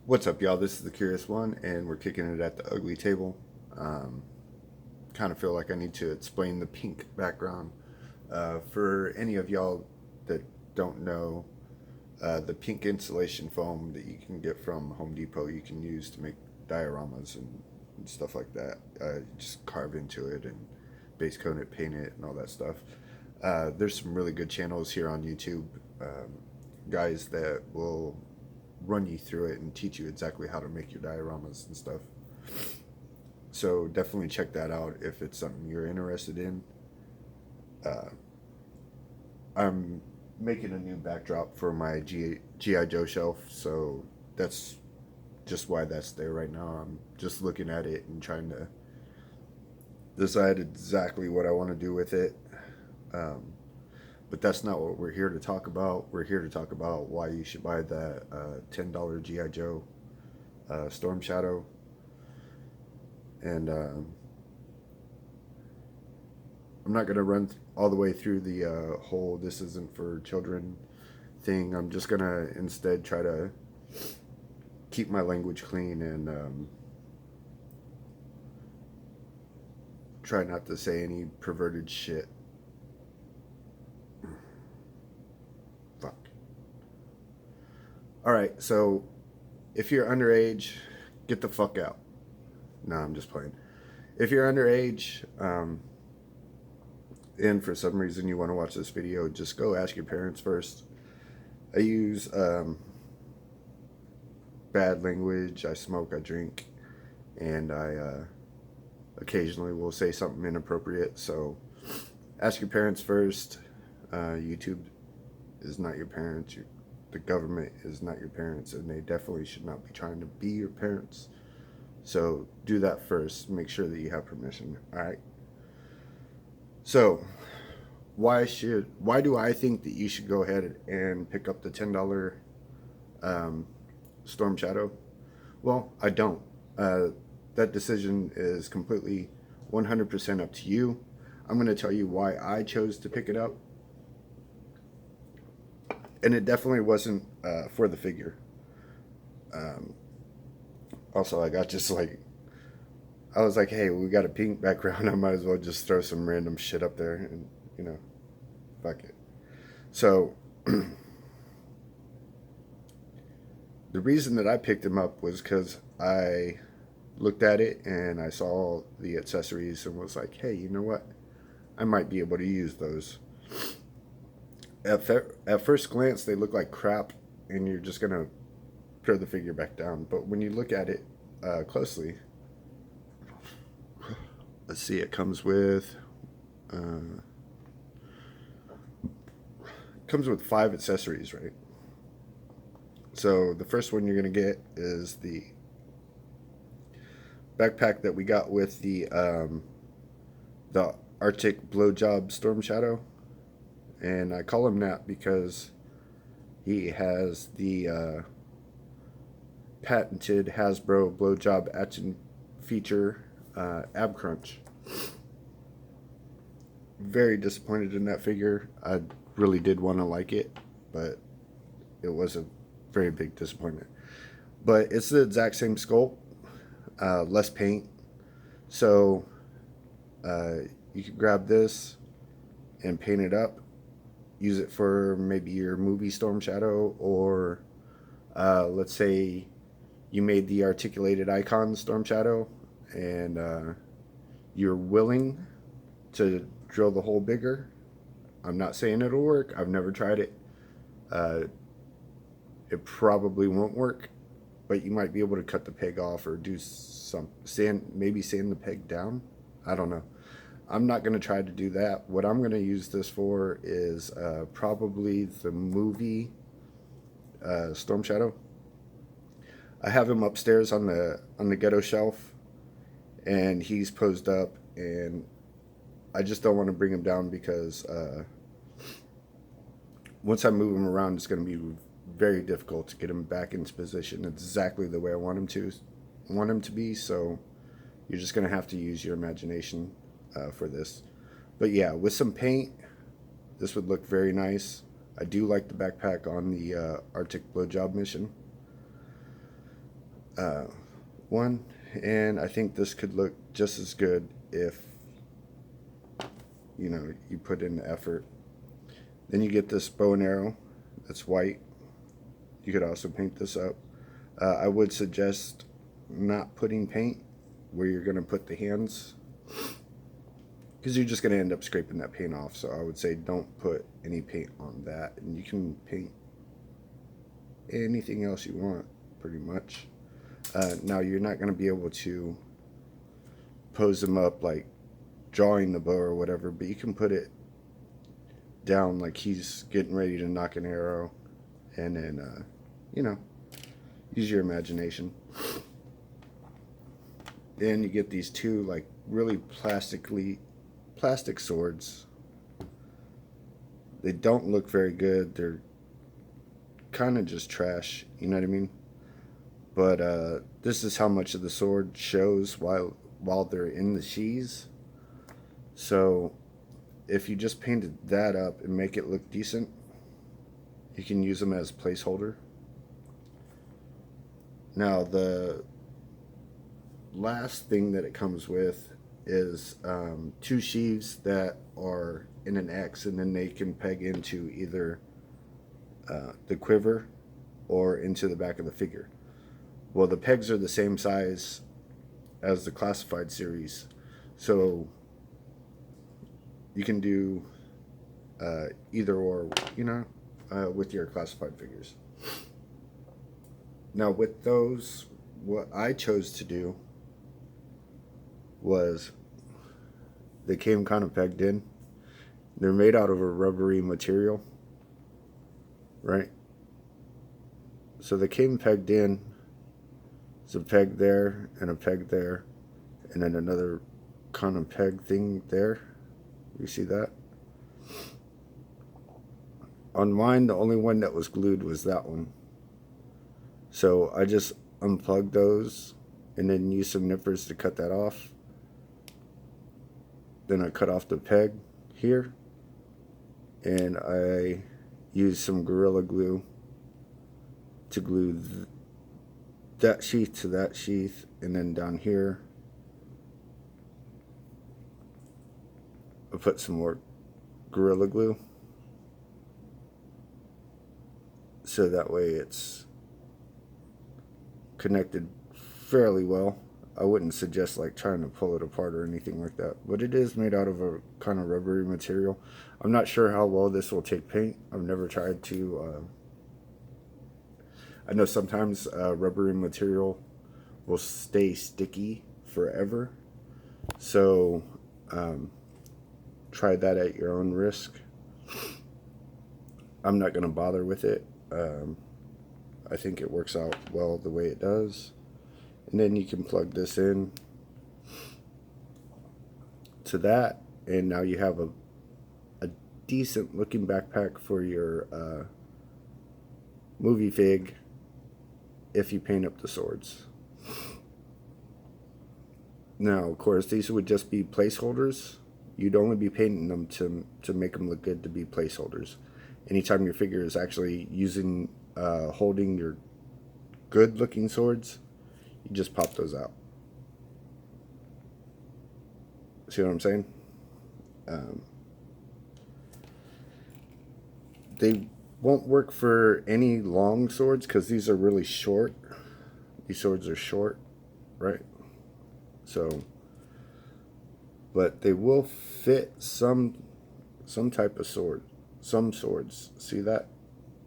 What's up, y'all? This is the Curious One, and we're kicking it at the ugly table. Um, kind of feel like I need to explain the pink background. For any of y'all that don't know, the pink insulation foam that you can get from Home Depot, you can use to make dioramas and stuff like that. Just carve into it and base coat it, paint it, and all that stuff. There's some really good channels here on YouTube, guys that will run you through it and teach you exactly how to make your dioramas and stuff. So definitely check that out if it's something you're interested in. Uh, I'm making a new backdrop for my GI Joe shelf, so that's just why that's there right now. I'm just looking at it and trying to decide exactly what I want to do with it. Um, but that's not what we're here to talk about. We're here to talk about why you should buy that $10 GI Joe Storm Shadow. And I'm not going to run all the way through the whole "this isn't for children" thing. I'm just going to instead try to keep my language clean and try not to say any perverted shit. Fuck. Alright, so if you're underage, get the fuck out. No, I'm just playing. If you're underage, and for some reason you want to watch this video, just go ask your parents first. I use bad language, I smoke, I drink, and I occasionally will say something inappropriate, so ask your parents first. YouTube is not your parents. The government is not your parents, and they definitely should not be trying to be your parents. So do that first. Make sure that you have permission. All right. So why do I think that you should go ahead and pick up the $10 Storm Shadow? Well, I don't. That decision is completely 100% up to you. I'm going to tell you why I chose to pick it up. And it definitely wasn't for the figure. Also, I got just like, I was like, hey, we got a pink background. I might as well just throw some random shit up there and, fuck it. So, the reason that I picked him up was because I looked at it and I saw the accessories and was like, hey, you know what? I might be able to use those. At first glance, they look like crap, and you're just gonna throw the figure back down. But when you look at it closely, let's see, it comes with 5 accessories, right? So the first one you're gonna get is the backpack that we got with the Arctic Blowjob Storm Shadow. And I call him that because he has the patented Hasbro blowjob action feature, ab crunch. Very disappointed in that figure. I really did want to like it, but it was a very big disappointment. But it's the exact same sculpt, less paint. So you can grab this and paint it up. Use it for maybe your movie Storm Shadow, or let's say you made the articulated icon Storm Shadow and you're willing to drill the hole bigger. I'm not saying it'll work. I've never tried it. It probably won't work, but you might be able to cut the peg off or do some maybe sand the peg down. I don't know. I'm not going to try to do that. What I'm going to use this for is probably the movie Storm Shadow. I have him upstairs on the ghetto shelf, and he's posed up, and I just don't want to bring him down because once I move him around, it's going to be very difficult to get him back into position exactly the way I want him to be. So you're just going to have to use your imagination for this. But yeah, with some paint, this would look very nice. I do like the backpack on the Arctic Blowjob mission. uh, one, and I think this could look just as good if you put in the effort. Then you get this bow and arrow that's white. You could also paint this up. I would suggest not putting paint where you're going to put the hands, because you're just going to end up scraping that paint off. So I would say don't put any paint on that, and you can paint anything else you want pretty much. Now you're not going to be able to pose them up like drawing the bow or whatever, but you can put it down like he's getting ready to knock an arrow, and then use your imagination. And you get these two like really plastic swords. They don't look very good. They're kind of just trash, you know what I mean? But this is how much of the sword shows while they're in the sheaths. So if you just painted that up and make it look decent, you can use them as placeholder. Now the last thing that it comes with is two sheaths that are in an X, and then they can peg into either the quiver or into the back of the figure. Well, the pegs are the same size as the classified series, so you can do either or, with your classified figures. Now with those, what I chose to do was they came kind of pegged in. They're made out of a rubbery material, right? So they came pegged in. There's a peg there and a peg there, and then another kind of peg thing there. You see that? On mine, the only one that was glued was that one. So I just unplugged those and then used some nippers to cut that off. Then I cut off the peg here, and I used some Gorilla Glue to glue that sheath to that sheath, and then down here I put some more Gorilla Glue, so that way it's connected fairly well. I wouldn't suggest like trying to pull it apart or anything like that, but it is made out of a kind of rubbery material. I'm not sure how well this will take paint. I've never tried to. I know sometimes rubbery material will stay sticky forever, so try that at your own risk. I'm not going to bother with it. I think it works out well the way it does. And then you can plug this in to that, and now you have a decent looking backpack for your movie fig if you paint up the swords. Now, of course, these would just be placeholders. You'd only be painting them to make them look good, to be placeholders. Anytime your figure is actually holding your good looking swords, you just pop those out. See what I'm saying? They won't work for any long swords because these are really short. These swords are short, right? So, but they will fit some type of sword. Some swords. See that?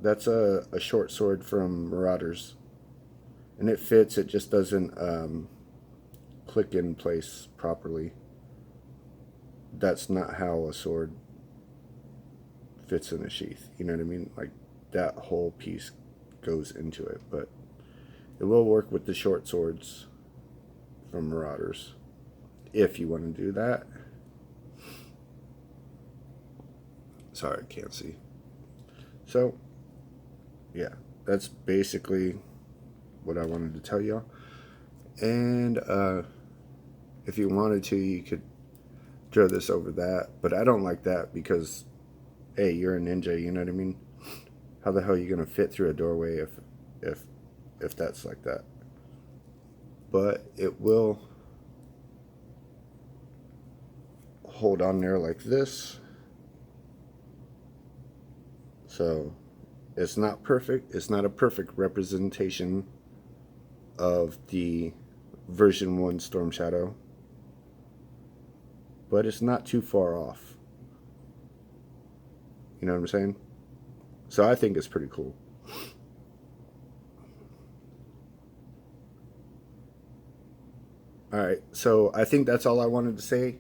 That's a short sword from Marauders. And it fits, it just doesn't click in place properly. That's not how a sword fits in a sheath. You know what I mean? Like that whole piece goes into it. But it will work with the short swords from Marauders if you want to do that. Sorry, I can't see. So, yeah, that's basically what I wanted to tell y'all. And if you wanted to, you could draw this over that, but I don't like that because, hey, you're a ninja, you know what I mean? How the hell are you gonna fit through a doorway if that's like that? but it will hold on there like this. So it's not perfect. It's not a perfect representation of the version 1 Storm Shadow, but it's not too far off. You know what I'm saying? So I think it's pretty cool. Alright, so I think that's all I wanted to say.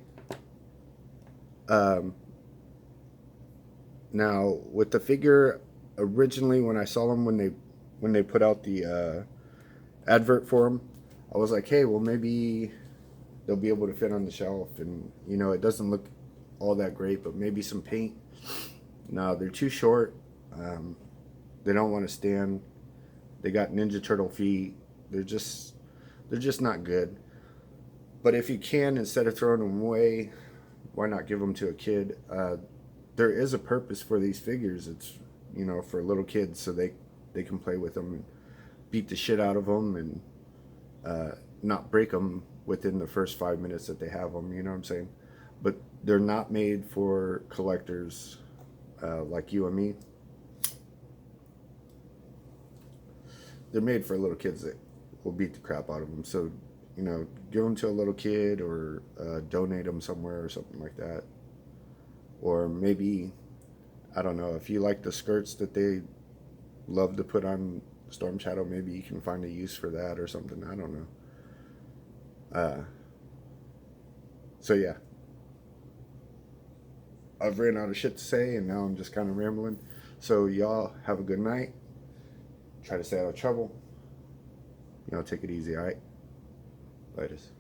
Now, with the figure, originally when I saw them, when they put out the advert for them, I was like, hey, well, maybe they'll be able to fit on the shelf, and you know, it doesn't look all that great, but maybe some paint. No, they're too short. They don't want to stand. They got Ninja Turtle feet. They're just not good. But if you can, instead of throwing them away, why not give them to a kid? There is a purpose for these figures. It's, you know, for little kids, so they can play with them and beat the shit out of them and not break them within the first 5 minutes that they have them. You know what I'm saying? But they're not made for collectors like you and me. They're made for little kids that will beat the crap out of them. So, you know, give them to a little kid, or donate them somewhere or something like that. Or maybe, I don't know, if you like the skirts that they love to put on Storm Shadow, maybe you can find a use for that or something. I don't know. So yeah, I've ran out of shit to say, and now I'm just kind of rambling. So y'all have a good night. Try to stay out of trouble. You know, take it easy, all right? Laters.